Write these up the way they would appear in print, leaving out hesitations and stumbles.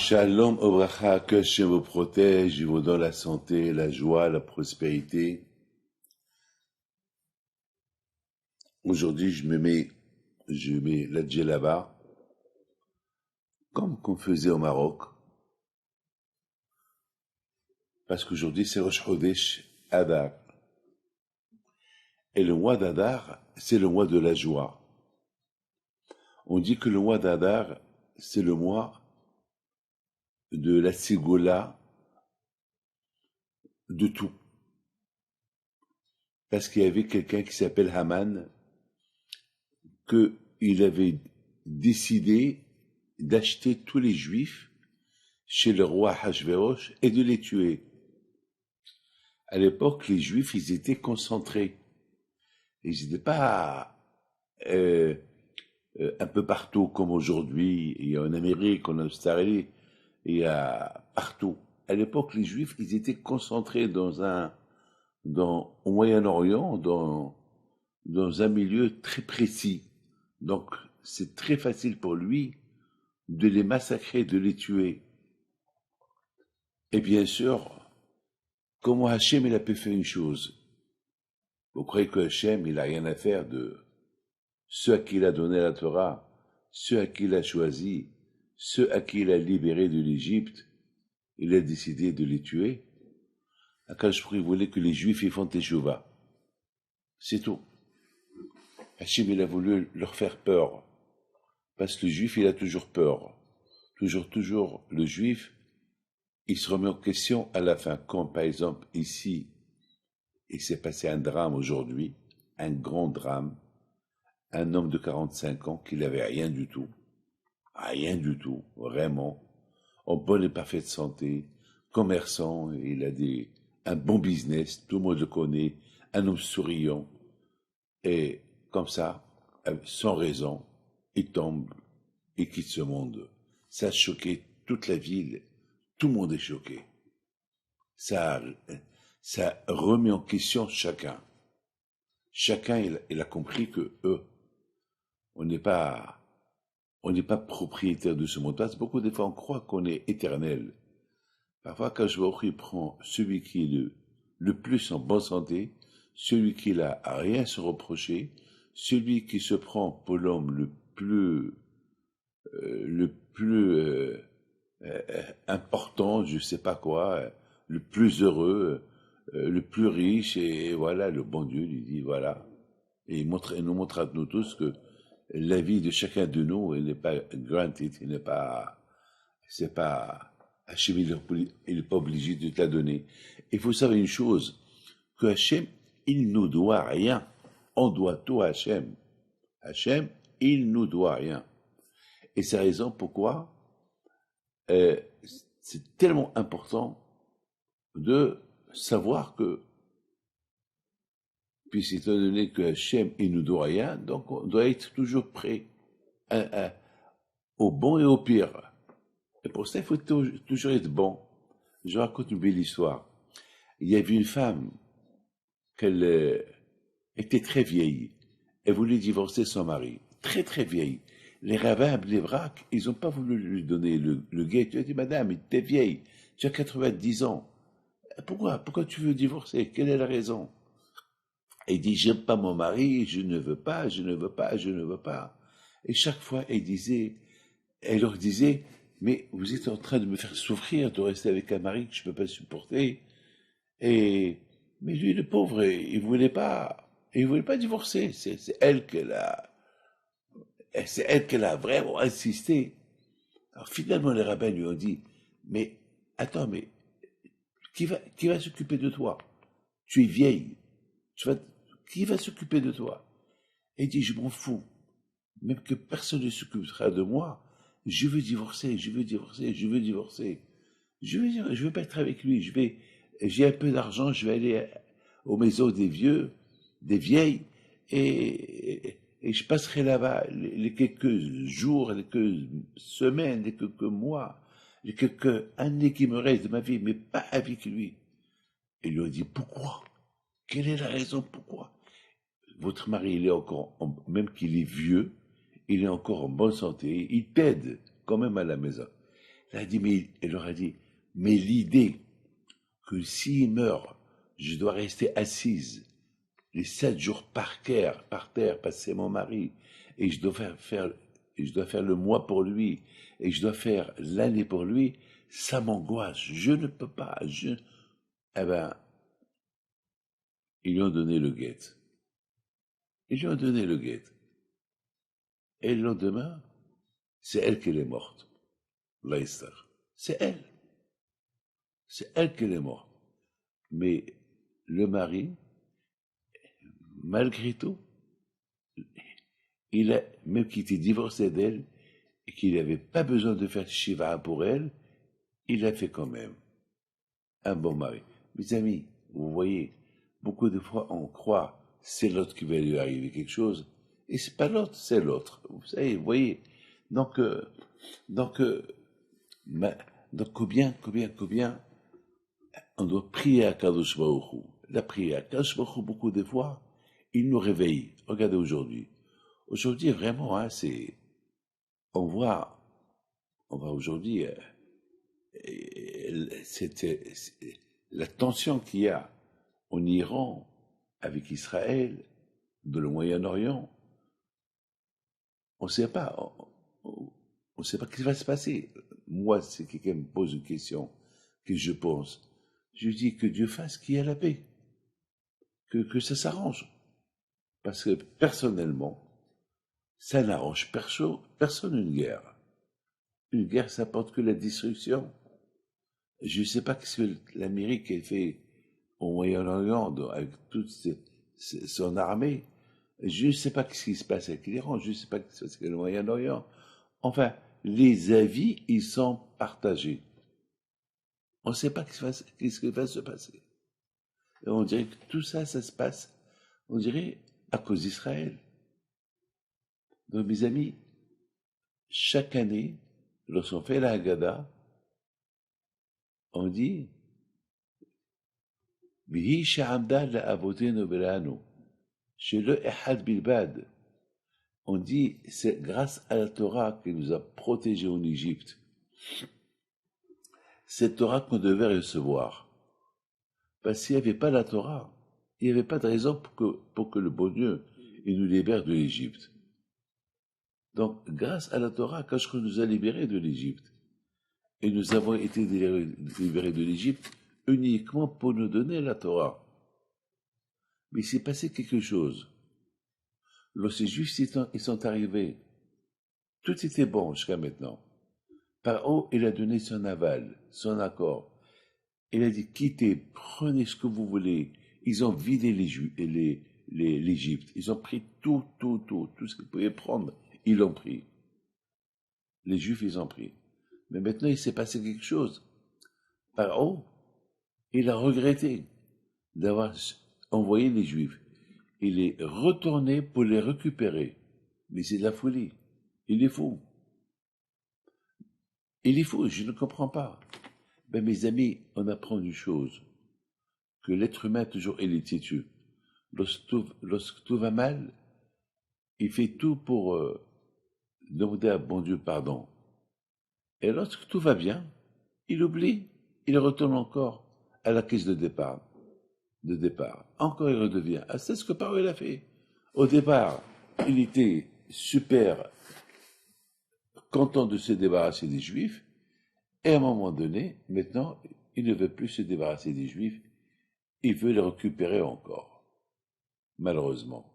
Shalom Obracha, que Hashem vous protège, il vous donne la santé, la joie, la prospérité. Aujourd'hui, je mets la djellaba, comme qu'on faisait au Maroc, parce qu'aujourd'hui c'est Rosh Chodesh Adar. Et le mois d'Adar, c'est le mois de la joie. On dit que le mois d'Adar, c'est le mois de la Ségoula, de tout. Parce qu'il y avait quelqu'un qui s'appelle Haman, qu'il avait décidé d'acheter tous les Juifs chez le roi Hachvérosh et de les tuer. À l'époque, les Juifs, ils étaient concentrés. Ils n'étaient pas un peu partout comme aujourd'hui. Il y a en Amérique, en Australie, il y a partout. À l'époque, les Juifs, ils étaient concentrés au Moyen-Orient, dans un milieu très précis. Donc, c'est très facile pour lui de les massacrer, de les tuer. Et bien sûr, comment Hachem, il a pu faire une chose? Vous croyez que Hachem, il n'a rien à faire de ceux à qui il a donné la Torah, ceux à qui il a choisi, ceux à qui il a libéré de l'Égypte, il a décidé de les tuer? Akadosh Baruch Hu voulait que les Juifs y font teshuva. C'est tout. Hachem, il a voulu leur faire peur. Parce que le Juif, il a toujours peur. Toujours, le Juif, il se remet en question à la fin. Comme par exemple, ici, il s'est passé un drame aujourd'hui, un grand drame. Un homme de 45 ans qui n'avait rien du tout, vraiment, en bonne et parfaite santé, commerçant, il a un bon business, tout le monde le connaît, un homme souriant, et comme ça, sans raison, il tombe et quitte ce monde. Ça a choqué toute la ville, tout le monde est choqué. Ça remet en question chacun. Chacun, il a compris que on n'est pas propriétaire de ce monde. Parce que beaucoup de fois, on croit qu'on est éternel. Parfois, quand je vois qu'il prend celui qui est le plus en bonne santé, celui qui n'a rien à se reprocher, celui qui se prend pour l'homme le plus important, je sais pas quoi, le plus heureux, le plus riche, et voilà, le bon Dieu lui dit voilà. Et il nous montre à nous tous que la vie de chacun de nous, elle n'est pas granted, c'est pas, Hachem, il n'est pas obligé de te la donner. Il faut savoir une chose, que Hachem, il nous doit rien. On doit tout à Hachem. Hachem, il nous doit rien. Et c'est la raison pourquoi c'est tellement important de savoir que, puis étant donné que Hachem, il nous doit rien, donc on doit être toujours prêt au bon et au pire. Et pour ça, il faut toujours être bon. Je raconte une belle histoire. Il y avait une femme, qu'elle était très vieille. Elle voulait divorcer son mari. Très, très vieille. Les rabbins, les vracs, ils n'ont pas voulu lui donner le guet. Tu as dit, madame, tu es vieille. Tu as 90 ans. Pourquoi tu veux divorcer? Quelle est la raison? Elle dit, j'aime pas mon mari, je ne veux pas. Et chaque fois, elle leur disait, mais vous êtes en train de me faire souffrir de rester avec un mari que je ne peux pas supporter. Mais lui, le pauvre, il voulait pas divorcer. C'est elle qu'elle a vraiment insisté. Alors finalement, les rabbins lui ont dit, mais attends, mais qui va s'occuper de toi? Tu es vieille. Qui va s'occuper de toi? Et il dit, je m'en fous. Même que personne ne s'occupera de moi, je veux divorcer. Je veux pas être avec lui. J'ai un peu d'argent, je vais aller aux maisons des vieux, des vieilles, et je passerai là-bas les quelques jours, les quelques semaines, les quelques mois, les quelques années qui me restent de ma vie, mais pas avec lui. Et il lui a dit, pourquoi? Quelle est la raison pourquoi? Votre mari, il est encore, même qu'il est vieux, il est encore en bonne santé, il t'aide quand même à la maison. Elle leur a dit, mais l'idée que s'il meurt, je dois rester assise les 7 jours par terre, parce que c'est mon mari, et je dois faire le mois pour lui, et je dois faire l'année pour lui, ça m'angoisse, je ne peux pas, eh ben, ils lui ont donné le guet. Ils lui ont donné le guet. Et le lendemain, c'est elle qui est morte, Leicester. C'est elle. C'est elle qui est morte. Mais le mari, malgré tout, il a, même qu'il était divorcé d'elle, et qu'il n'avait pas besoin de faire Shiva pour elle, il l'a fait quand même. Un bon mari. Mes amis, vous voyez, beaucoup de fois on croit c'est l'autre qui va lui arriver quelque chose, et c'est pas l'autre, c'est l'autre. Vous savez, vous voyez. Donc, donc, ma- donc combien on doit prier à Kadosh Baruch Hu. La prière, Kadosh Baruch Hu, beaucoup de fois, il nous réveille. Regardez aujourd'hui. Aujourd'hui, vraiment, hein, on voit, on voit aujourd'hui, la tension qu'il y a en Iran avec Israël, dans le Moyen-Orient. On ne sait pas, on ne sait pas ce qui va se passer. Moi, si quelqu'un me pose une question que je pense, je dis que Dieu fasse qu'il y ait la paix, que ça s'arrange. Parce que personnellement, ça n'arrange personne une guerre. Une guerre, ça porte que la destruction. Je ne sais pas ce que l'Amérique a fait au Moyen-Orient avec toute son armée. Je ne sais pas ce qui se passe avec l'Iran, je ne sais pas ce qui se passe avec le Moyen-Orient. Enfin, les avis, ils sont partagés. On ne sait pas ce qui va se passer. Et on dirait que tout ça, ça se passe, on dirait, à cause d'Israël. Donc, mes amis, chaque année, lorsqu'on fait la Haggadah, on dit Vihi sha'amda la'avotenu belanu, shelo echad bilbad. On dit c'est grâce à la Torah qui nous a protégés en Égypte. Cette Torah qu'on devait recevoir. Parce qu'il n'y avait pas la Torah, il n'y avait pas de raison pour que le bon Dieu il nous libère de l'Égypte. Donc, grâce à la Torah, Kashkh nous a libérés de l'Égypte. Et nous avons été libérés de l'Égypte uniquement pour nous donner la Torah. Mais il s'est passé quelque chose. Lorsque les Juifs ils sont arrivés, tout était bon jusqu'à maintenant. Paro, il a donné son aval, son accord. Il a dit, quittez, prenez ce que vous voulez. Ils ont vidé l'Égypte. Ils ont pris tout ce qu'ils pouvaient prendre. Ils l'ont pris. Les Juifs, ils ont pris. Mais maintenant, il s'est passé quelque chose. Paro, il a regretté d'avoir envoyé les Juifs. Il est retourné pour les récupérer. Mais c'est de la folie. Il est fou. Il est fou, je ne comprends pas. Ben, mes amis, on apprend une chose, que l'être humain toujours est têtu. Lorsque tout va mal, il fait tout pour demander à bon Dieu pardon. Et lorsque tout va bien, il oublie, il retourne encore à la caisse de départ. Encore il redevient. Ah, c'est ce que Paro il a fait. Au départ, il était super content de se débarrasser des Juifs, et à un moment donné, maintenant, il ne veut plus se débarrasser des Juifs, il veut les récupérer encore, malheureusement.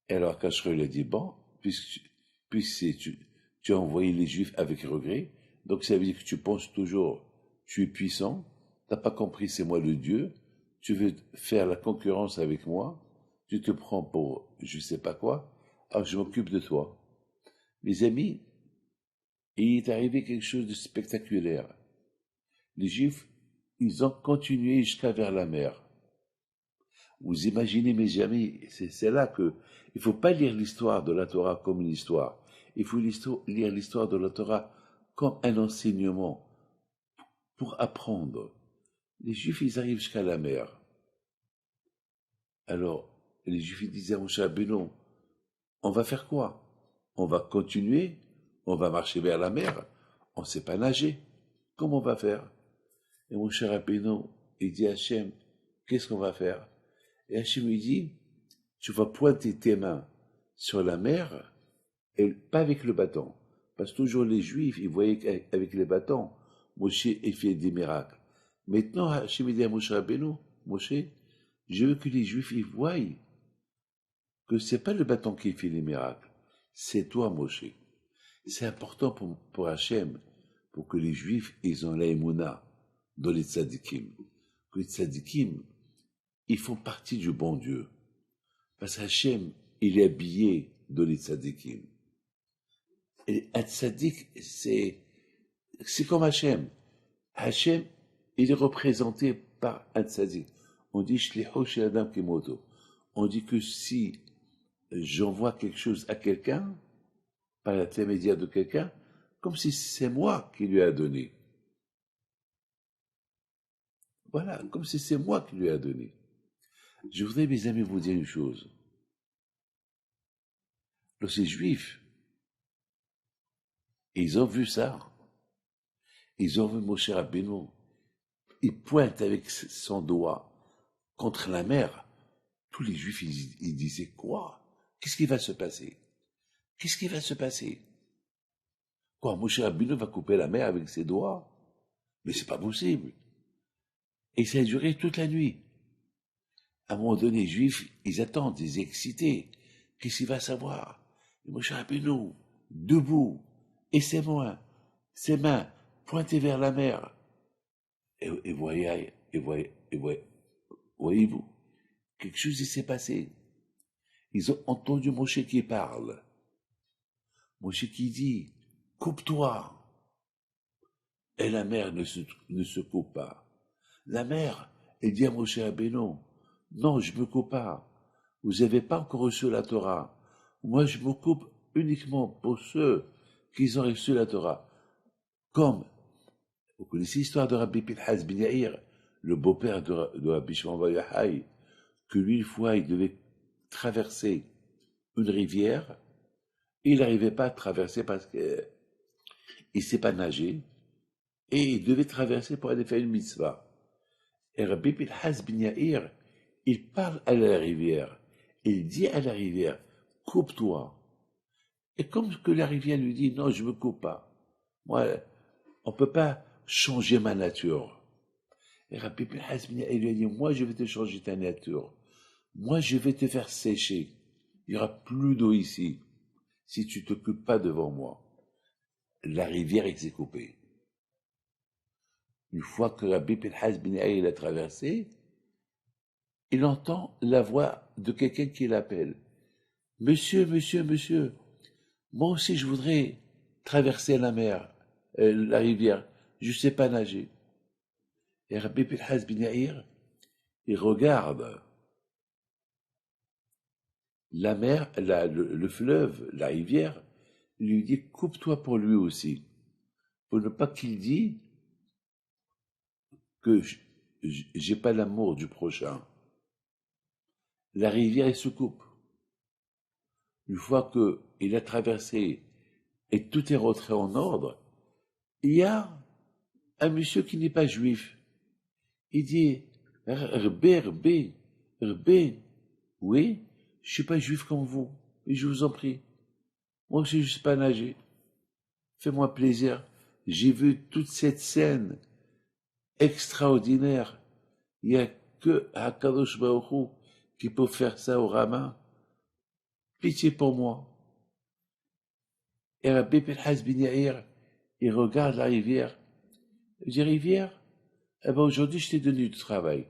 Et alors Cachereau a dit, bon, puisque tu as envoyé les Juifs avec regret, donc ça veut dire que tu penses toujours, tu es puissant, tu n'as pas compris c'est moi le Dieu, tu veux faire la concurrence avec moi, tu te prends pour je sais pas quoi, alors je m'occupe de toi. Mes amis, il est arrivé quelque chose de spectaculaire. Les Juifs, ils ont continué jusqu'à vers la mer. Vous imaginez, mes amis, c'est là que il ne faut pas lire l'histoire de la Torah comme une histoire. Il faut lire l'histoire de la Torah comme un enseignement pour apprendre. Les Juifs, ils arrivent jusqu'à la mer. Alors, les Juifs ils disaient à Moshe Rabbeinu, on va faire quoi? On va continuer, on va marcher vers la mer, on ne sait pas nager. Comment on va faire? Et mon cher Rabbeinu, il dit à Hachem, qu'est-ce qu'on va faire? Et Hachem lui dit, tu vas pointer tes mains sur la mer, et pas avec le bâton. Parce que toujours les Juifs, ils voyaient qu'avec les bâtons, Moshe ait fait des miracles. Maintenant, Hachem dit à Moshe Rabbeinu, Moshe, je veux que les Juifs ils voient que c'est pas le bâton qui fait les miracles, c'est toi, Moshe. C'est important pour Hachem, pour que les Juifs ils ont la émouna dans les tzadikim. Que les tzadikim, ils font partie du bon Dieu. Parce qu'Hachem, il est habillé dans les tzadikim. Et un tzadik, c'est comme Hachem. Hachem, il est représenté par un tzadik. On dit shliho shel adam kemoto. On dit que si j'envoie quelque chose à quelqu'un, par l'intermédiaire de quelqu'un, comme si c'est moi qui lui a donné. Voilà, comme si c'est moi qui lui a donné. Je voudrais, mes amis, vous dire une chose. Lorsque les Juifs, ils ont vu ça, ils ont vu Moshe Rabbeinu, il pointe avec son doigt contre la mer. Tous les Juifs, ils disaient quoi? Qu'est-ce qui va se passer? Qu'est-ce qui va se passer? Quoi, Moshe Rabbeinu va couper la mer avec ses doigts? Mais c'est pas possible. Et ça a duré toute la nuit. À un moment donné, les Juifs, ils attendent, ils sont excités. Qu'est-ce qu'il va savoir? Et Moshe Rabbeinu, debout, et ses mains pointées vers la mer. Et voyez-vous, quelque chose s'est passé. Ils ont entendu Moshe qui parle. Moshe qui dit, coupe-toi. Et la mer ne se coupe pas. La mer, elle dit à Moshe Rabbeinu, non, je me coupe pas. Vous n'avez pas encore reçu la Torah. Moi, je me coupe uniquement pour ceux qui ont reçu la Torah. Comme, vous connaissez l'histoire de Rabbi Pinhas ben Yair, le beau-père de Rabbi Shimon bar Yochai, que lui, une fois, il devait traverser une rivière, et il n'arrivait pas à traverser parce qu'il ne sait pas nager, et il devait traverser pour aller faire une mitzvah. Et Rabbi Pinhas ben Yair, il parle à la rivière, il dit à la rivière, coupe-toi. Et comme que la rivière lui dit, non, je ne me coupe pas. Moi, on ne peut pas changer ma nature. Et Rabbi Pinhas ben Yair lui a dit, moi, je vais te changer ta nature. Moi, je vais te faire sécher. Il n'y aura plus d'eau ici, si tu ne t'occupes pas devant moi. La rivière s'est coupée. Une fois que Rabbi Pinhas ben Yair l'a traversé, il entend la voix de quelqu'un qui l'appelle. Monsieur, monsieur, monsieur, moi aussi je voudrais traverser la mer, la rivière, je ne sais pas nager. Et Rabbi Pinhas ben Yair, il regarde la mer, le fleuve, la rivière, il lui dit, coupe-toi pour lui aussi, pour ne pas qu'il dise que j'ai pas l'amour du prochain. La rivière, elle se coupe. Une fois qu'il a traversé et tout est rentré en ordre, il y a un monsieur qui n'est pas juif. Il dit, Rbé, oui, je suis pas juif comme vous, et je vous en prie. Moi aussi, je ne sais pas nager. Fais-moi plaisir. J'ai vu toute cette scène extraordinaire. Il n'y a que Hakadosh Baruch Hu qui peut faire ça au Rama. Pitié pour moi. Et Rabbi Pinhas ben Yair, il regarde la rivière. Il dit, rivière, eh ben aujourd'hui je t'ai donné du travail.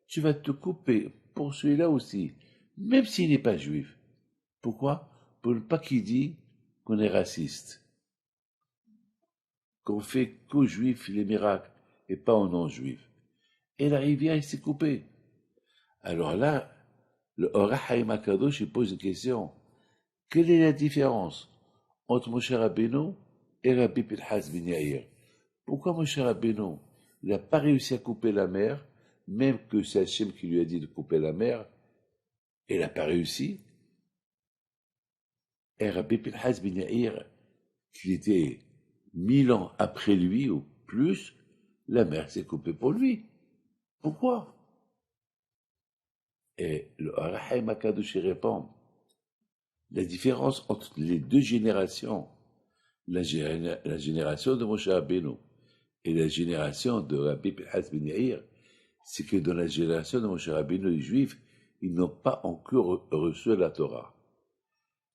Tu vas te couper pour celui-là aussi, même s'il n'est pas juif. Pourquoi? Pour ne pas qu'il dise qu'on est raciste. Qu'on fait qu'aux juifs les miracles et pas aux non-juifs. Et la rivière s'est coupée. Alors là, le Or HaChaim HaKadosh il pose une question. Quelle est la différence entre Moshe Rabbeinu et Rabbi Pinhas ben Yair? Pourquoi Moshe Rabbeinu il n'a pas réussi à couper la mer, même que c'est Hachem qui lui a dit de couper la mer, et il n'a pas réussi? Et Rabbi Pinhas ben Yair, qui était 1000 ans après lui ou plus, la mer s'est coupée pour lui. Pourquoi? Et le Arahaim Akadosh répond, la différence entre les deux générations, la génération de Moshe Rabbeinu et la génération de Rabbi Pinhas ben Yair, c'est que dans la génération de Moshe Rabbeinu, les Juifs, ils n'ont pas encore reçu la Torah.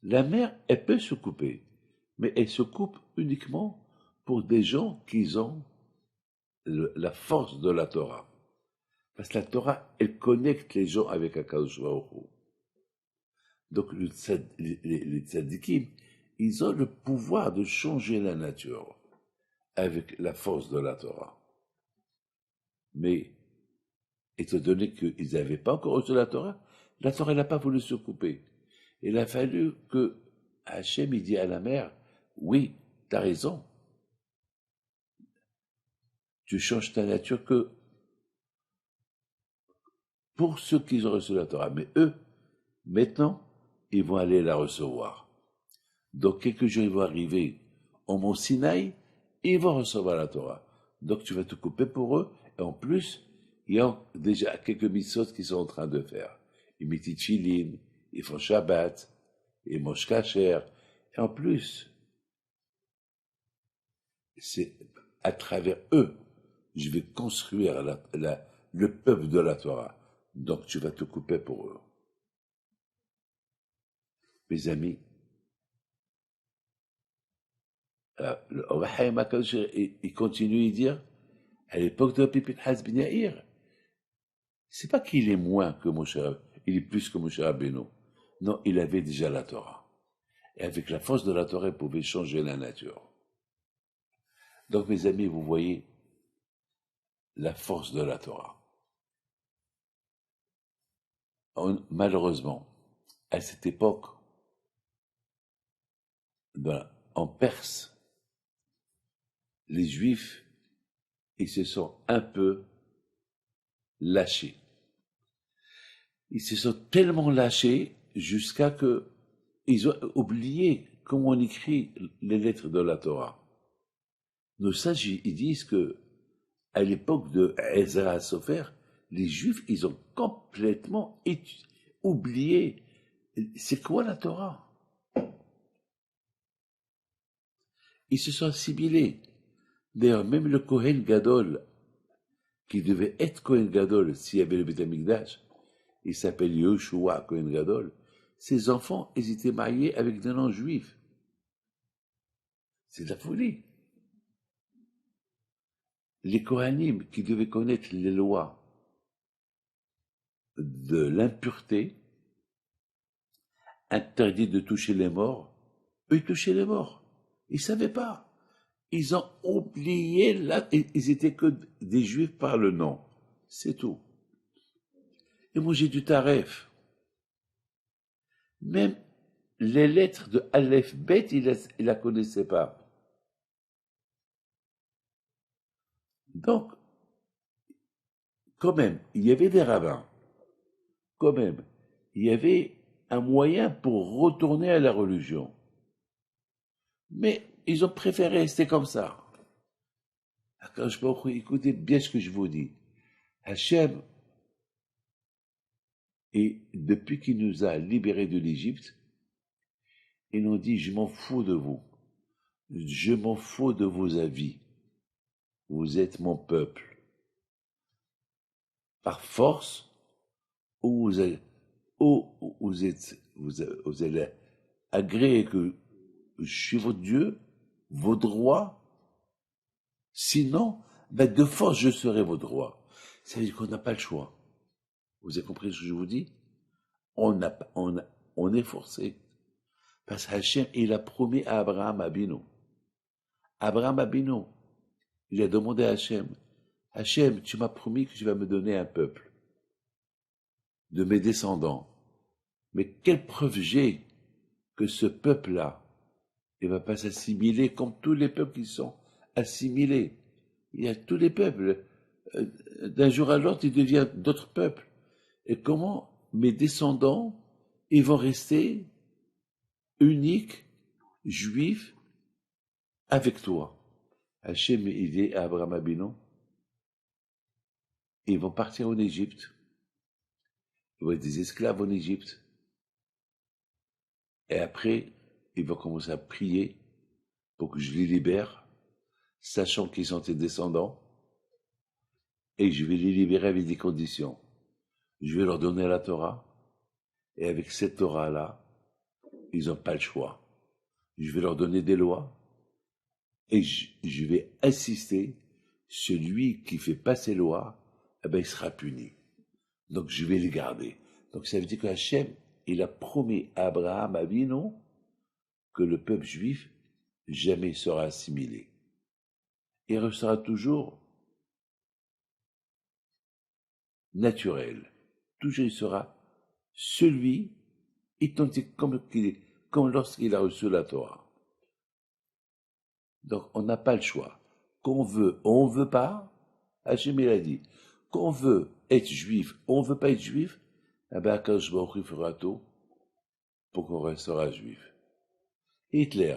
La mer, elle peut se couper, mais elle se coupe uniquement pour des gens qui ont la force de la Torah. Parce que la Torah, elle connecte les gens avec Akadosh Baruch Hu. Donc les tzadikim, ils ont le pouvoir de changer la nature avec la force de la Torah. Mais, étant donné qu'ils n'avaient pas encore reçu la Torah n'a pas voulu se couper. Il a fallu que Hachem il dit à la mer, oui, tu as raison, tu changes ta nature que pour ceux qui ont reçu la Torah. Mais eux, maintenant, ils vont aller la recevoir. Donc, quelques jours, ils vont arriver au mont Sinaï, et ils vont recevoir la Torah. Donc, tu vas te couper pour eux, et en plus, il y a déjà quelques mitzvot qu'ils sont en train de faire. Ils mettent Tchilin, ils font Shabbat, ils mangent Kasher, et en plus, c'est à travers eux, je vais construire le peuple de la Torah. Donc, tu vas te couper pour eux. Mes amis, le Orahaim HaKadosh, il continue à dire, à l'époque de Rabbi Pinhas ben Yair, c'est pas qu'il est moins que Moshe Rabbeinu, il est plus que Moshe Rabbeinu. Non, il avait déjà la Torah. Et avec la force de la Torah, il pouvait changer la nature. Donc, mes amis, vous voyez la force de la Torah. Malheureusement, à cette époque, en Perse, les Juifs, ils se sont un peu lâchés. Ils se sont tellement lâchés jusqu'à que ils ont oublié comment on écrit les lettres de la Torah. Nos sages, ils disent que à l'époque de Ezra Sofer, les Juifs, ils ont complètement oublié c'est quoi la Torah. Ils se sont assimilés. D'ailleurs, même le Kohen Gadol, qui devait être Kohen Gadol s'il y avait le Beth Amikdash, il s'appelle Yoshua Kohen Gadol, ses enfants, ils étaient mariés avec des noms juifs. C'est de la folie. Les Kohanim, qui devaient connaître les lois de l'impureté, interdits de toucher les morts, eux, ils touchaient les morts. Ils ne savaient pas. Ils ont oublié, ils étaient que des juifs par le nom. C'est tout. Et moi, j'ai du taref. Même les lettres de Aleph Bet, il la connaissait pas. Donc, quand même, il y avait des rabbins. Quand même, il y avait un moyen pour retourner à la religion. Mais ils ont préféré rester comme ça. Quand je peux écouter bien ce que je vous dis. Hachem, et depuis qu'il nous a libérés de l'Égypte, il nous dit, je m'en fous de vous. Je m'en fous de vos avis. Vous êtes mon peuple. Par force, ou vous allez agréer que je suis votre Dieu, vos droits. Sinon, de force, je serai votre roi. Ça veut dire qu'on n'a pas le choix. Vous avez compris ce que je vous dis? On est forcé. Parce qu'Hachem, il a promis à Abraham Abinu. Abraham Abinu, il a demandé à Hachem, Hachem, tu m'as promis que tu vas me donner un peuple, de mes descendants. Mais quelle preuve j'ai que ce peuple-là, il ne va pas s'assimiler comme tous les peuples qui sont assimilés. Il y a tous les peuples. D'un jour à l'autre, ils deviennent d'autres peuples. Et comment mes descendants, ils vont rester uniques, juifs, avec toi? Hachem, il dit à Abraham Abino, ils vont partir en Égypte. Ils vont être des esclaves en Égypte. Et après, ils vont commencer à prier pour que je les libère, sachant qu'ils sont tes descendants. Et je vais les libérer avec des conditions. Je vais leur donner la Torah. Et avec cette Torah-là, ils n'ont pas le choix. Je vais leur donner des lois. Et je vais insister, celui qui fait pas ces lois, eh ben, il sera puni. Donc je vais les garder. Donc ça veut dire que Hachem, il a promis à Abraham Avinu que le peuple juif jamais sera assimilé. Il restera toujours naturel. Toujours il sera celui identique comme lorsqu'il a reçu la Torah. Donc on n'a pas le choix. Qu'on veut, on ne veut pas. Hachem il a dit. Qu'on veut être juif, on ne veut pas être juif, eh bien Akadosh Baruch Hu fera tout pour qu'on restera juif. Hitler,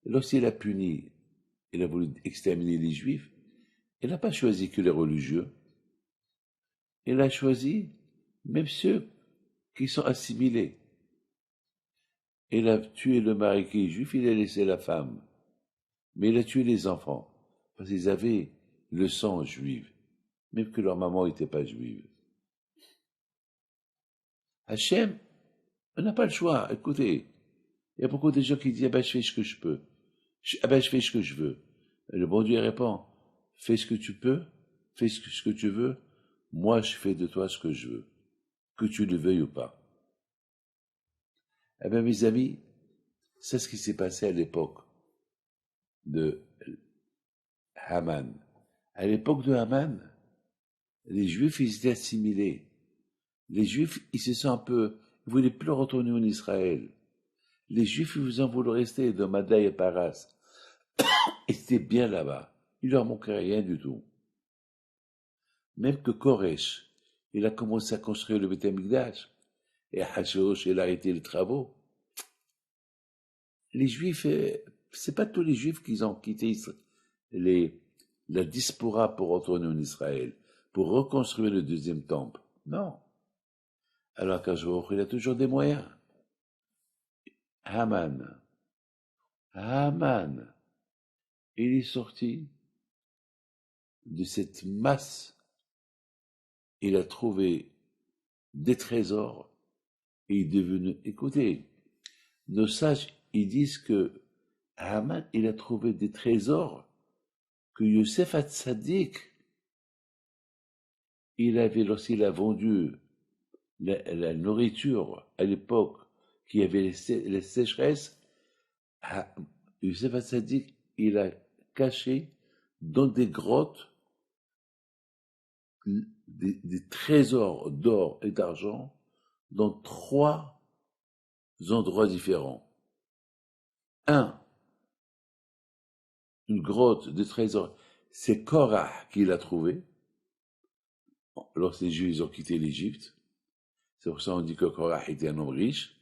lorsqu'il a puni, il a voulu exterminer les juifs, il n'a pas choisi que les religieux, il a choisi même ceux qui sont assimilés. Il a tué le mari qui est juif, il a laissé la femme. Mais il a tué les enfants, parce qu'ils avaient le sang juif, même que leur maman n'était pas juive. Hachem, on n'a pas le choix. Écoutez, il y a beaucoup de gens qui disent, ah ben, je fais ce que je peux. Ah ben, je fais ce que je veux. Et le bon Dieu répond, fais ce que tu peux, fais ce que tu veux, moi je fais de toi ce que je veux, que tu le veuilles ou pas. Eh bien, mes amis, c'est ce qui s'est passé à l'époque de Haman. À l'époque de Haman, les Juifs, ils étaient assimilés. Les Juifs, ils se sont un peu, ils voulaient plus retourner en Israël. Les Juifs, ils en voulaient rester dans Madaï et Paras. Ils étaient bien là-bas. Il leur manquait rien du tout. Même que Koresh, il a commencé à construire le Beth Amikdash. Et Hachorosh, il a arrêté les travaux. Les Juifs, c'est pas tous les Juifs qui ont quitté la diaspora pour retourner en Israël, pour reconstruire le deuxième temple. Non. Alors qu'Hachorosh, il a toujours des moyens. Haman, il est sorti de cette masse. Il a trouvé des trésors et il est devenu. Écoutez, nos sages, ils disent que Haman, il a trouvé des trésors que Youssef Hatzadik, lorsqu'il a vendu la nourriture à l'époque, qui avait les sécheresses, Youssef Hatzadik, il a caché dans des grottes des trésors d'or et d'argent dans 3 endroits différents. Une grotte de trésors, c'est Korah qui l'a trouvé lorsque les Juifs ont quitté l'Égypte. C'est pour ça qu'on dit que Korah était un homme riche,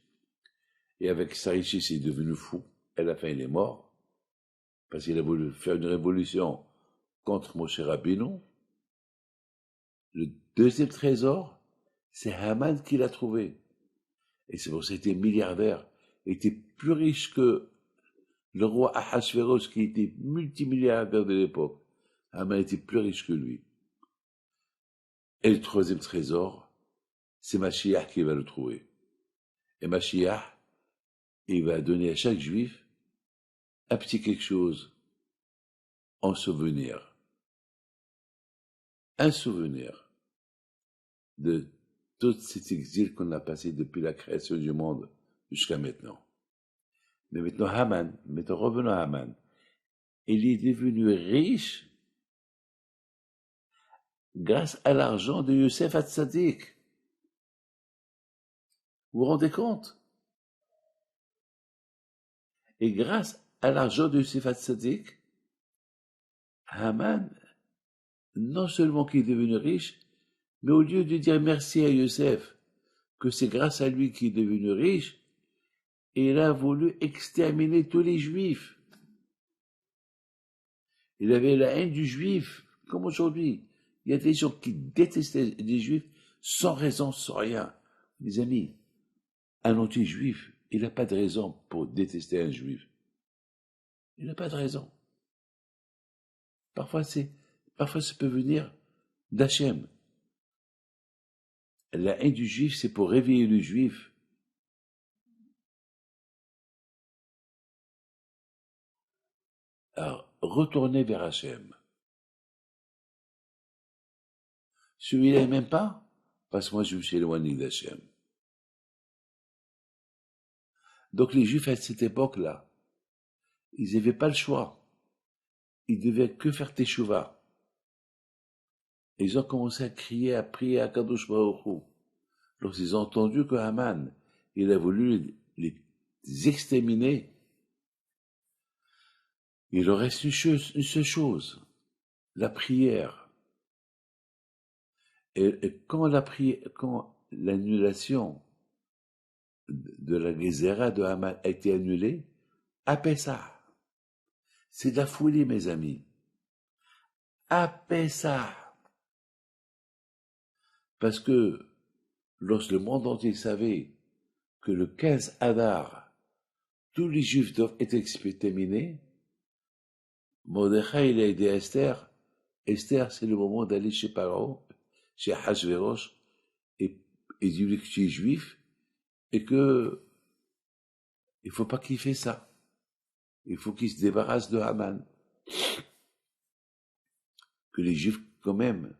et avec sa richesse, il est devenu fou. À la fin, il est mort, parce qu'il a voulu faire une révolution contre Moshe Rabbeinu. Le deuxième trésor, c'est Haman qui l'a trouvé. Et c'est pour ça qu'il était milliardaire. Il était plus riche que le roi Ahasveros, qui était multimilliardaire de l'époque. Haman était plus riche que lui. Et le troisième trésor, c'est Mashiach qui va le trouver. Et Mashiach, il va donner à chaque juif un petit quelque chose en souvenir. Un souvenir de tout cet exil qu'on a passé depuis la création du monde jusqu'à maintenant. Mais maintenant, revenons à Haman. Il est devenu riche grâce à l'argent de Youssef Hatzadik. Vous vous rendez compte? Et grâce à l'argent de Youssef Hatzadik, Haman, non seulement qu'il est devenu riche, mais au lieu de dire merci à Youssef, que c'est grâce à lui qu'il est devenu riche, il a voulu exterminer tous les Juifs. Il avait la haine du juif, comme aujourd'hui. Il y a des gens qui détestaient les juifs sans raison, sans rien. Mes amis, un anti-juif, il n'a pas de raison pour détester un juif. Il n'a pas de raison. Parfois, ça peut venir d'Hachem. La haine du juif, c'est pour réveiller le juif. Alors, retournez vers Hachem. Celui-là, il m'aime pas, parce que moi, je me suis éloigné d'Hachem. Donc, les juifs à cette époque-là, ils n'avaient pas le choix. Ils devaient que faire teshuva. Ils ont commencé à crier, à prier à Kadosh Baruch Hu. Lorsqu'ils ont entendu que Haman, il a voulu les exterminer, il leur reste une seule chose, la prière. Et quand l'annulation de la Gézéra de Haman a été annulée, à Pessah, c'est de la folie, mes amis. À Pessah. Parce que lorsque le monde entier savait que le 15 Adar, tous les Juifs doivent être exterminés, Mordechai, il a aidé Esther. Esther, c'est le moment d'aller chez Paro, chez Hachvérosh, et dire que tu es juif, et que il faut pas qu'il fasse ça. Il faut qu'il se débarrasse de Haman. Que les Juifs, quand même,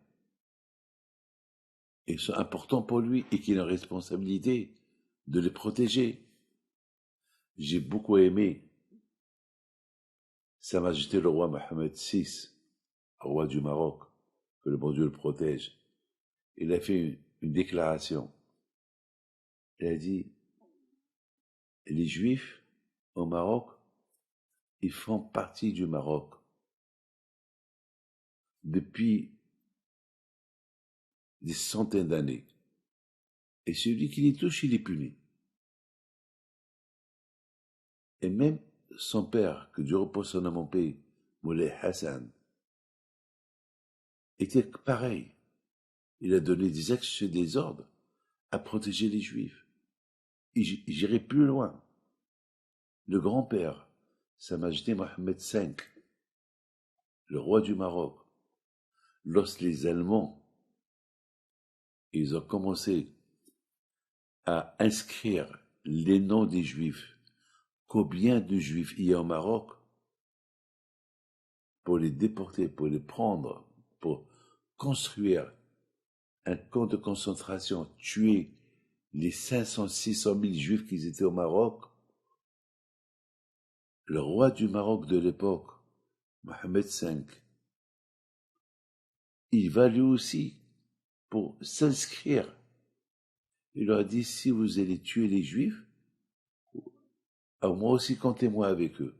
ils sont importants pour lui et qu'il a la responsabilité de les protéger. J'ai beaucoup aimé Sa Majesté le roi Mohammed VI, roi du Maroc, que le bon Dieu le protège. Il a fait une déclaration. Il a dit, les Juifs au Maroc, ils font partie du Maroc. Depuis des centaines d'années. Et celui qui les touche, il est puni. Et même son père, que Dieu repose son âme en paix, Moulay Hassan, était pareil. Il a donné des axes et des ordres à protéger les Juifs. J'irai plus loin. Le grand-père, Sa Majesté Mohammed V, le roi du Maroc, lorsque les Allemands, ils ont commencé à inscrire les noms des Juifs, combien de Juifs il y a au Maroc, pour les déporter, pour les prendre, pour construire un camp de concentration, tuer les 500-600 000 Juifs qui étaient au Maroc, le roi du Maroc de l'époque, Mohammed V, il va lui aussi pour s'inscrire. Il leur a dit, si vous allez tuer les Juifs, alors moi aussi comptez-moi avec eux.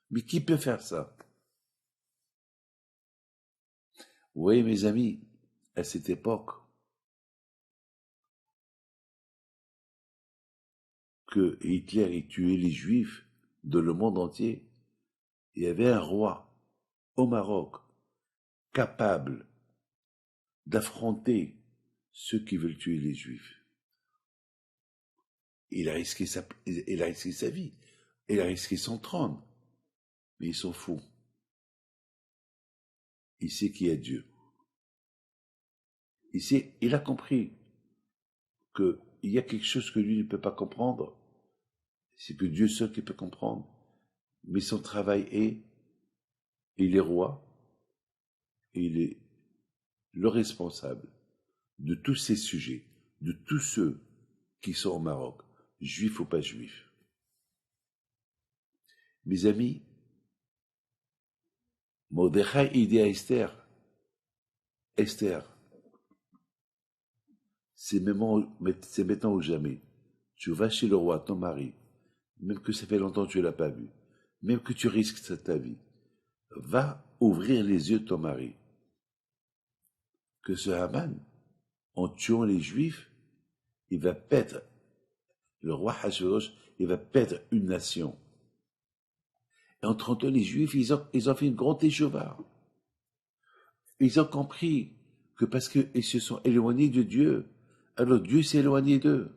Mais qui peut faire ça? Vous voyez, mes amis, à cette époque, que Hitler ait tué les Juifs de le monde entier, il y avait un roi au Maroc capable d'affronter ceux qui veulent tuer les Juifs. Il a risqué sa vie, il a risqué son trône, mais ils sont fous. Il sait qu'il y a Dieu. Il a compris qu'il y a quelque chose que lui ne peut pas comprendre, c'est que Dieu seul qui peut comprendre. Mais son travail il est roi, et il est le responsable de tous ces sujets, de tous ceux qui sont au Maroc, juifs ou pas juifs. Mes amis, Mordechai dit à Esther, c'est maintenant ou jamais. Tu vas chez le roi, ton mari, même que ça fait longtemps que tu ne l'as pas vu, même que tu risques ta vie. Va ouvrir les yeux de ton mari. Que ce Haman, en tuant les Juifs, il va perdre, le roi Hachvérosh, il va perdre une nation. Et en 30 ans, les Juifs, ils ont fait une grande écheva. Ils ont compris que parce qu'ils se sont éloignés de Dieu, alors Dieu s'est éloigné d'eux.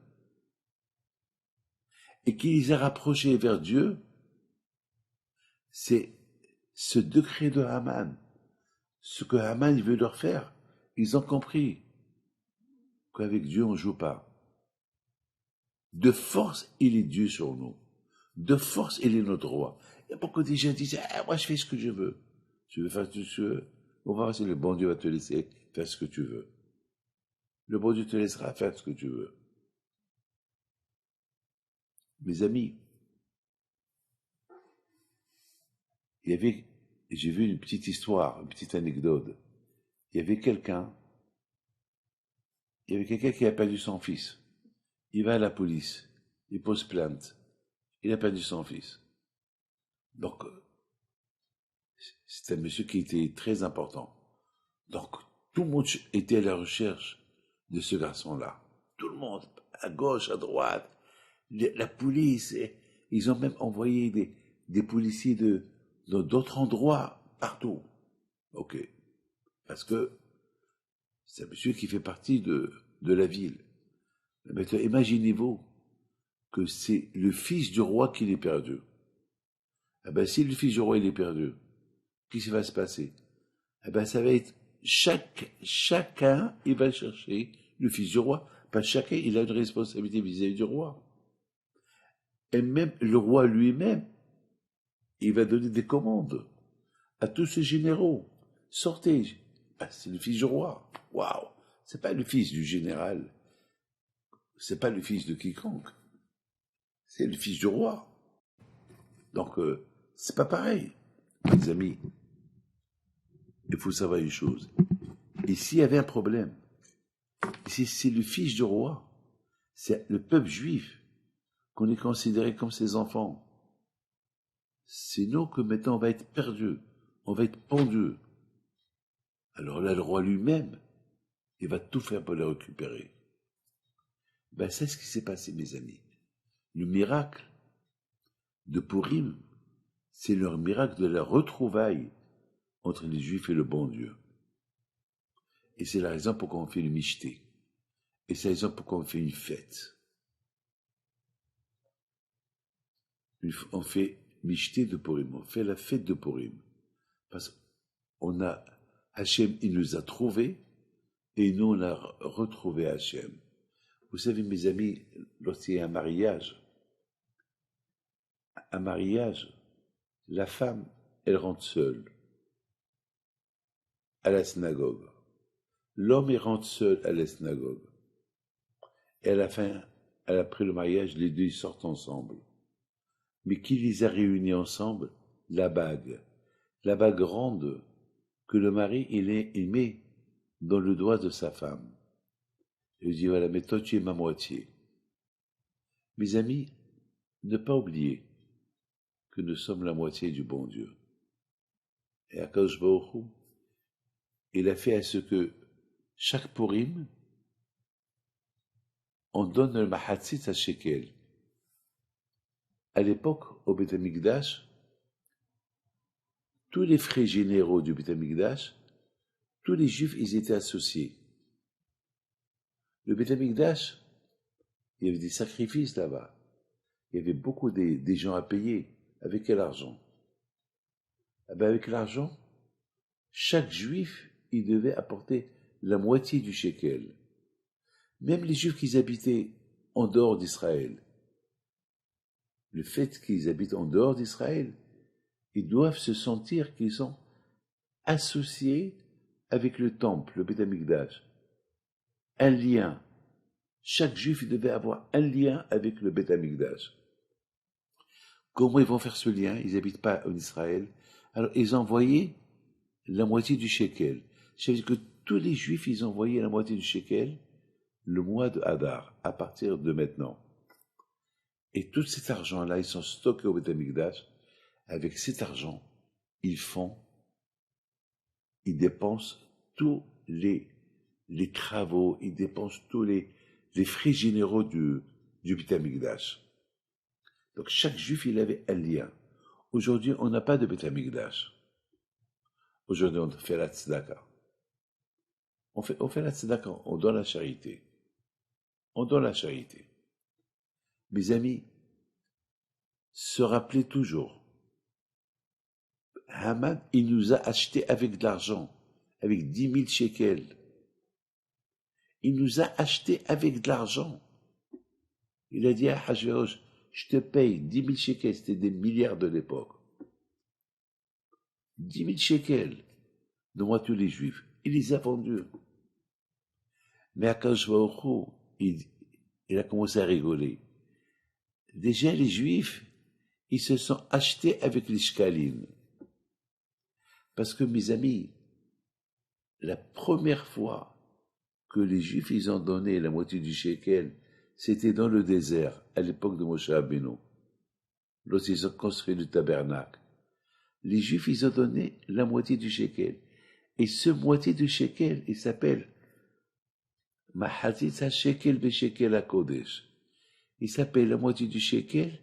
Et qui les a rapprochés vers Dieu, c'est ce degré de Haman. Ce que Haman veut leur faire, ils ont compris qu'avec Dieu, on ne joue pas. De force, il est Dieu sur nous. De force, il est notre roi. Il y a beaucoup de gens qui disent, moi je fais ce que je veux. Tu veux faire ce que tu veux. On va voir si le bon Dieu va te laisser faire ce que tu veux. Le bon Dieu te laissera faire ce que tu veux. Mes amis, j'ai vu une petite histoire, une petite anecdote. Il y avait quelqu'un qui a perdu son fils. Il va à la police, il pose plainte. Il a perdu son fils. Donc, c'est un monsieur qui était très important. Donc, tout le monde était à la recherche de ce garçon-là. Tout le monde, à gauche, à droite, la police. Ils ont même envoyé des policiers d'autres endroits, partout. Ok. Parce que c'est un monsieur qui fait partie de la ville. Maintenant, imaginez-vous que c'est le fils du roi qui l'est perdu. Eh ben, si le fils du roi il est perdu, qu'est-ce qui va se passer? Eh ben, ça va être chacun, il va chercher le fils du roi, parce que chacun, il a une responsabilité vis-à-vis du roi. Et même le roi lui-même, il va donner des commandes à tous ses généraux. Sortez. Ben, c'est le fils du roi. Waouh! C'est pas le fils du général. C'est pas le fils de quiconque. C'est le fils du roi. Donc, c'est pas pareil. Mes amis, il faut savoir une chose. Et s'il y avait un problème, c'est le fils du roi, c'est le peuple juif qu'on est considéré comme ses enfants. C'est nous que maintenant on va être perdus, on va être pendus. Alors là, le roi lui-même, il va tout faire pour les récupérer. Ben, c'est ce qui s'est passé, mes amis. Le miracle de Purim, c'est le miracle de la retrouvaille entre les Juifs et le bon Dieu. Et c'est la raison pour qu'on fait le michté. Et c'est la raison pour qu'on fait une fête. On fait michté de Purim, on fait la fête de Purim. Parce qu'on a, Hachem, il nous a trouvés, et nous, on a retrouvé Hachem. Vous savez, mes amis, lorsqu'il y a un mariage, la femme, elle rentre seule à la synagogue. L'homme, il rentre seul à la synagogue. Et à la fin, après le mariage, les deux ils sortent ensemble. Mais qui les a réunis ensemble? La bague. La bague ronde que le mari, il met dans le doigt de sa femme. Il lui dit, voilà, mais toi, tu es ma moitié. Mes amis, ne pas oublier que nous sommes la moitié du bon Dieu. Et Akadosh Baruch Hu, il a fait à ce que chaque Purim, on donne le mahatzit à shekel. À l'époque, au Beth Amikdash, tous les frais généraux du Beth Amikdash, tous les Juifs, ils étaient associés. Le Beth Amikdash, il y avait des sacrifices là-bas. Il y avait beaucoup des gens à payer. Avec quel argent? Eh ben avec l'argent, chaque Juif, il devait apporter la moitié du shekel. Même les Juifs qui habitaient en dehors d'Israël, le fait qu'ils habitent en dehors d'Israël, ils doivent se sentir qu'ils sont associés avec le temple, le Beth Amikdash. Un lien. Chaque Juif devait avoir un lien avec le Beth Amikdash. Comment ils vont faire ce lien? Ils n'habitent pas en Israël. Alors, ils envoyaient la moitié du shekel. Ça veut dire que tous les Juifs, ils envoyaient la moitié du shekel le mois de Hadar, à partir de maintenant. Et tout cet argent-là, ils sont stockés au Beth Amikdash. Avec cet argent, ils dépensent tous les travaux, ils dépensent tous les frais généraux du Beth Amikdash. Donc chaque Juif, il avait un lien. Aujourd'hui, on n'a pas de Beth Amikdash. Aujourd'hui, on fait la tzedaka. On fait la tzedaka, on donne la charité. On donne la charité. Mes amis, se rappelez toujours, Haman, il nous a acheté avec de l'argent, avec 10 000 shekels. Il nous a acheté avec de l'argent. Il a dit à Hachvérosh, je te paye 10 000 shekels, c'était des milliards de l'époque. 10 000 shekels, donne-moi tous les juifs. Il les a vendus. Mais Akadosh Baruch Hu, il a commencé à rigoler. Déjà, les juifs, ils se sont achetés avec les shkalim. Parce que, mes amis, la première fois que les juifs, ils ont donné la moitié du shekel, c'était dans le désert, à l'époque de Moshe Rabbeinu. Lorsqu'ils ont construit le tabernacle. Les juifs, ils ont donné la moitié du shekel. Et ce moitié du shekel, il s'appelle Mahatzitz ha-shekel be-shekel ha-kodesh. Il s'appelle la moitié du shekel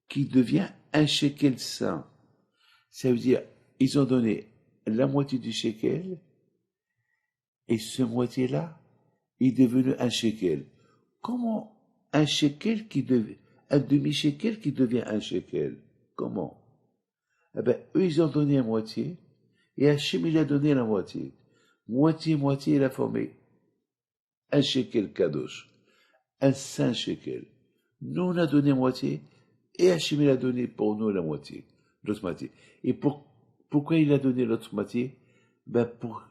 qui devient un shekel saint. Ça veut dire, ils ont donné la moitié du shekel et ce moitié-là est devenu un shekel. Comment un shekel qui devient, un demi-shekel qui devient un shekel? Comment? Eh ben, eux, ils ont donné la moitié et Hachem, il a donné la moitié. Moitié, il a formé un shekel kadosh, un saint shekel. Nous, on a donné moitié, et Hachem, il a donné pour nous la moitié, l'autre moitié. Et pourquoi il a donné l'autre moitié? Ben, pour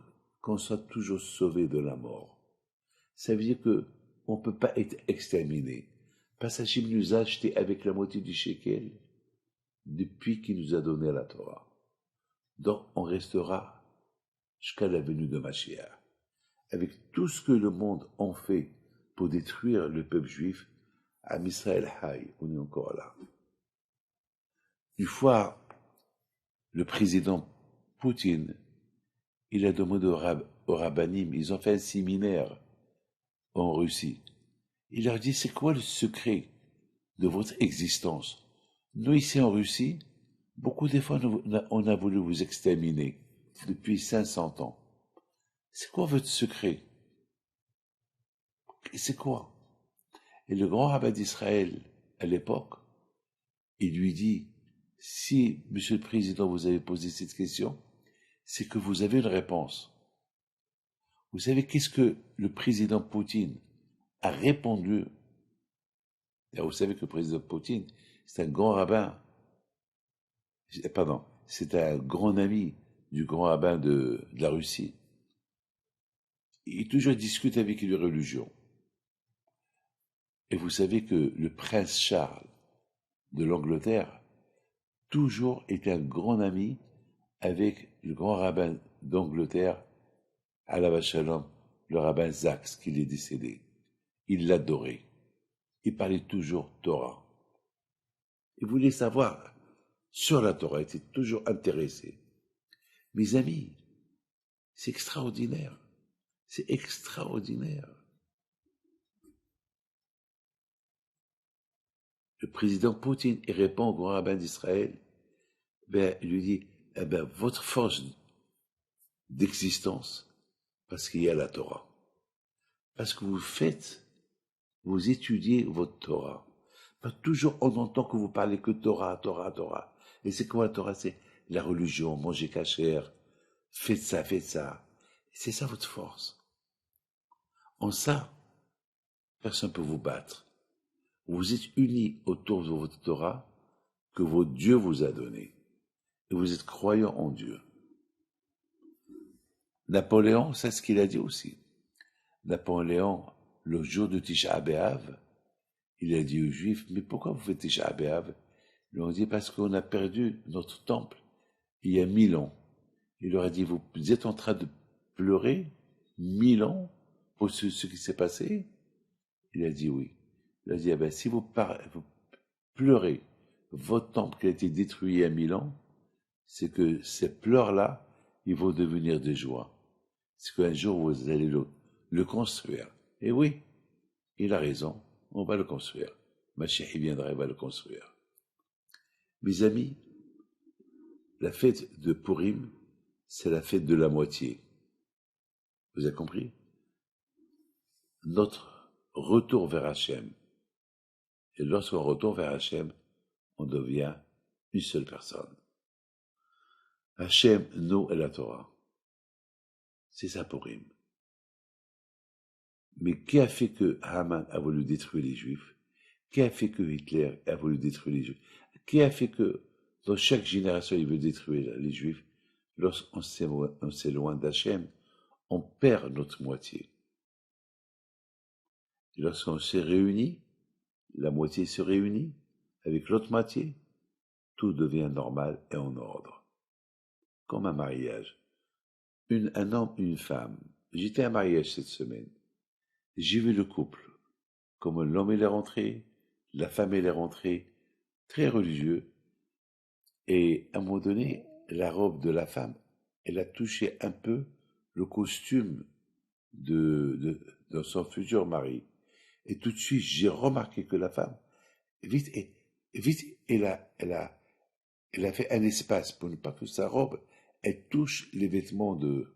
qu'on soit toujours sauvé de la mort. Ça veut dire que on ne peut pas être exterminé. Parce qu'Hachem nous a acheté avec la moitié du shekel depuis qu'il nous a donné la Torah. Donc, on restera jusqu'à la venue de Mashiach. Avec tout ce que le monde en fait pour détruire le peuple juif, à Israël Haï, on est encore là. Une fois, le président Poutine, il a demandé aux rabbinim, ils ont fait un séminaire en Russie. Il leur dit, c'est quoi le secret de votre existence? Nous, ici en Russie, beaucoup de fois, on a voulu vous exterminer depuis 500 ans. C'est quoi votre secret? C'est quoi? Et le grand rabbin d'Israël, à l'époque, il lui dit, si, Monsieur le Président, vous avez posé cette question, c'est que vous avez une réponse. Vous savez qu'est-ce que le président Poutine a répondu? Vous savez que le président Poutine, c'est un grand rabbin, pardon, c'est un grand ami du grand rabbin de la Russie. Il toujours discute avec les religions. Et vous savez que le prince Charles de l'Angleterre toujours était un grand ami avec le grand rabbin d'Angleterre, Alav Shalom, le rabbin Zaks, qui est décédé. Il l'adorait. Il parlait toujours Torah. Il voulait savoir sur la Torah, il était toujours intéressé. Mes amis, c'est extraordinaire. C'est extraordinaire. Le président Poutine, il répond au grand rabbin d'Israël, ben, il lui dit, eh ben, votre force d'existence, parce qu'il y a la Torah. Parce que vous étudiez votre Torah. Pas toujours on entend que vous parlez que Torah, Torah, Torah. Et c'est quoi la Torah? C'est la religion, manger cachère, faites ça, faites ça. C'est ça votre force. En ça, personne ne peut vous battre. Vous êtes unis autour de votre Torah que votre Dieu vous a donné. Et vous êtes croyants en Dieu. Napoléon, c'est ce qu'il a dit aussi. Napoléon, le jour de Tisha B'Av, il a dit aux Juifs, mais pourquoi vous faites Tisha B'Av? Ils lui ont dit, parce qu'on a perdu notre temple il y a 1000 ans. Il leur a dit, vous êtes en train de pleurer 1000 ans pour ce qui s'est passé? Il a dit oui. Il a dit, ah ben, si vous pleurez votre temple qui a été détruit il y a 1000 ans, c'est que ces pleurs-là, ils vont devenir des joies. C'est qu'un jour, vous allez le construire. Et oui, il a raison, on va le construire. Mashiach viendra, il va le construire. Mes amis, la fête de Purim, c'est la fête de la moitié. Vous avez compris? Notre retour vers Hachem. Et lorsqu'on retourne vers Hachem, on devient une seule personne. Hachem, nous et la Torah. C'est ça Purim. Mais qui a fait que Haman a voulu détruire les Juifs? Qui a fait que Hitler a voulu détruire les Juifs? Qui a fait que dans chaque génération il veut détruire les Juifs? Lorsqu'on s'éloigne d'Hachem, on perd notre moitié. Et lorsqu'on s'est réunis, la moitié se réunit avec l'autre moitié, tout devient normal et en ordre. Comme un mariage. Un homme, une femme. J'étais à un mariage cette semaine. J'ai vu le couple. Comme l'homme est rentré, la femme est rentrée, très religieux. Et à un moment donné, la robe de la femme, elle a touché un peu le costume de son futur mari. Et tout de suite, j'ai remarqué que la femme, vite, elle a fait un espace pour ne pas que sa robe, elle touche les vêtements de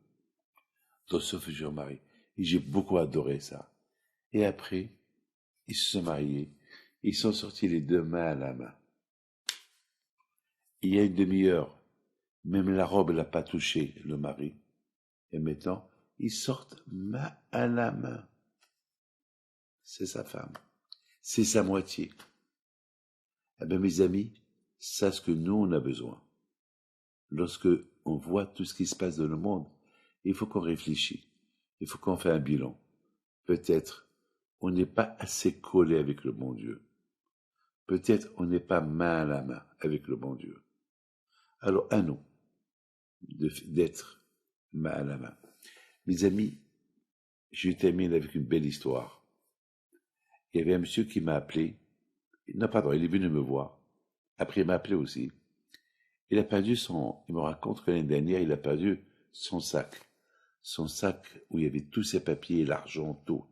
son futur mari. Et j'ai beaucoup adoré ça. Et après, ils se sont mariés. Ils sont sortis les deux mains à la main. Il y a une demi-heure, même la robe n'a pas touché le mari. Et maintenant, ils sortent main à la main. C'est sa femme. C'est sa moitié. Eh bien, mes amis, c'est ce que nous, on a besoin. Lorsque on voit tout ce qui se passe dans le monde, il faut qu'on réfléchisse. Il faut qu'on fasse un bilan. Peut-être on n'est pas assez collé avec le bon Dieu. Peut-être on n'est pas main à la main avec le bon Dieu. Alors à nous d'être main à la main. Mes amis, je termine avec une belle histoire. Il y avait un monsieur qui m'a appelé. Non, pardon, il est venu me voir. Après, il m'a appelé aussi. Il me raconte que l'année dernière, il a perdu son sac. Son sac où il y avait tous ses papiers, l'argent, tout.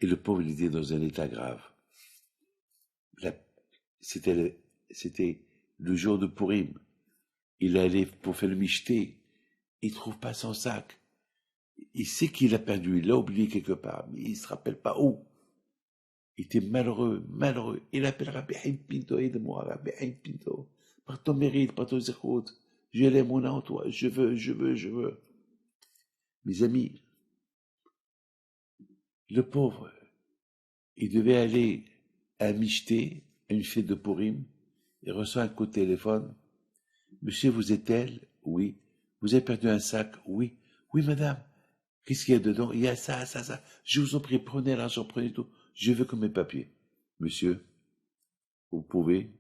Et le pauvre, il était dans un état grave. C'était le jour de Purim. Il allait pour faire le michté. Il trouve pas son sac. Il sait qu'il l'a perdu, il l'a oublié quelque part, mais il se rappelle pas où. Il était malheureux. Il appelle Rabbi Haïm Pinto, aide-moi, Rabbi Haïm Pinto. Par ton mérite, par ton zéroute, je l'aime mon en toi, je veux. Mes amis, le pauvre, il devait aller à Michté, à une fête de Purim, il reçoit un coup de téléphone. Monsieur, vous êtes-elle? Oui. Vous avez perdu un sac? Oui. Oui, madame. Qu'est-ce qu'il y a dedans? Il y a ça. Je vous en prie, prenez l'argent, prenez tout. Je veux que mes papiers. Monsieur, vous pouvez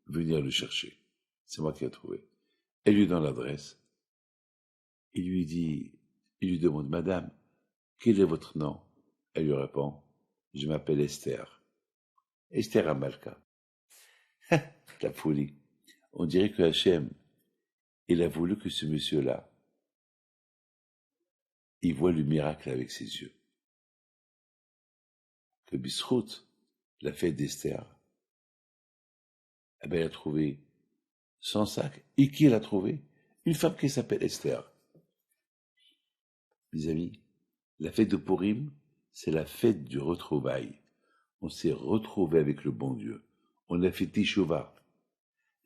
venir le chercher. C'est moi qui ai trouvé. Elle lui donne l'adresse. Il lui demande, madame, quel est votre nom? Elle lui répond, je m'appelle Esther. Esther Amalka. La folie. On dirait que Hachem, il a voulu que ce monsieur-là, il voit le miracle avec ses yeux. Que Bisrout, la fête d'Esther, elle a trouvé son sac. Et qui l'a trouvé? Une femme qui s'appelle Esther. Mes amis, la fête de Purim, c'est la fête du retrouvail. On s'est retrouvé avec le bon Dieu. On a fait Teshuvah.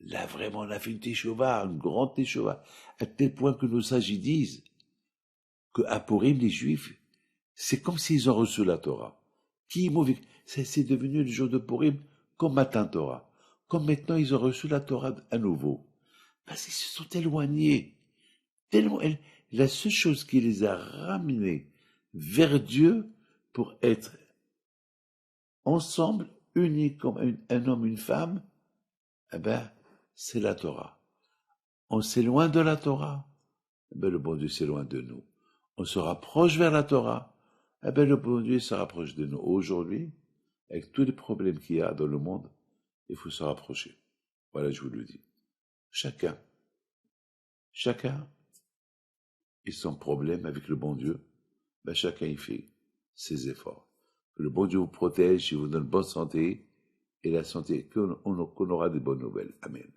Là, vraiment, on a fait une Teshuvah, une grande Teshuvah, à tel point que nos sages disent qu'à Purim, les Juifs, c'est comme s'ils ont reçu la Torah. C'est devenu le jour de Purim comme matin Torah. Comme maintenant, ils ont reçu la Torah à nouveau. Parce qu'ils se sont éloignés. La seule chose qui les a ramenés vers Dieu pour être ensemble, unis comme un homme, une femme, c'est la Torah. On s'éloigne de la Torah, le bon Dieu s'éloigne de nous. On se rapproche vers la Torah, le bon Dieu se rapproche de nous. Aujourd'hui, avec tous les problèmes qu'il y a dans le monde, il faut se rapprocher. Voilà, je vous le dis. Chacun et son problème avec le bon Dieu, chacun y fait ses efforts. Que le bon Dieu vous protège, il vous donne bonne santé, et la santé, qu'on aura des bonnes nouvelles. Amen.